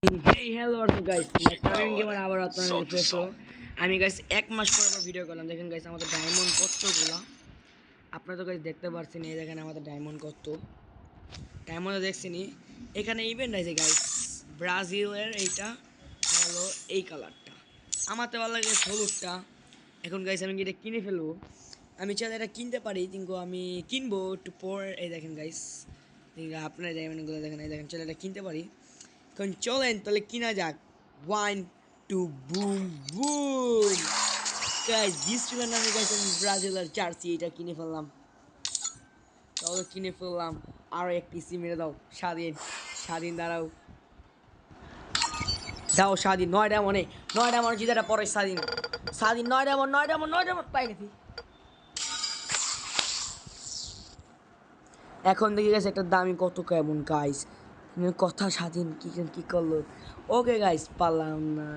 Hey, hello guys, Nextarian Gamer আবার আপনাদের refresh হলো। আমি গাইস এক মাস পর ভিডিও করলাম। দেখেন গাইস আমাদের ডায়মন্ড কতগুলা আপনারা তো গাইস দেখতে পাচ্ছেন। এই দেখেন আমাদের ডায়মন্ড কত, ডায়মন্ড দেখছেন। এখানে ইভেন্ট আছে গাইস, ব্রাজিলের এইটা হলো এই কালারটা। আমার তো ভালো লাগে হলুদটা। এখন গাইস আমি এটা কিনে ফেলবো। আমি চাইলে এটা কিনতে পারি, কিন্তু আমি কিনবো একটু পর। এই দেখেন গাইস, আপনারা ডায়মন্ডগুলো দেখেন, এই দেখেন চাইলে এটা কিনতে পারি। এখন চলেন তাহলে কিনা যাক। 1 2 বুম বুম গাইস, জিস্টুলার নামে গাইস আমি ব্রাজিলের জার্সি এটা কিনে ফেললাম। তাহলে কিনে ফেললাম। আরো এক পিসি মেরে দাও। স্বাধীন স্বাধীন দাঁড়াও, দাও স্বাধীন। 9টা মনে, 9টা মনে জিতাটা পরে স্বাধীন স্বাধীন। 9টা মন পাই গেছি। এখন দেখে গেছে একটা দামি কত কেমন গাইস কথা। স্বাধীন কি কি করলো। ওকে গাইস, পারলাম না।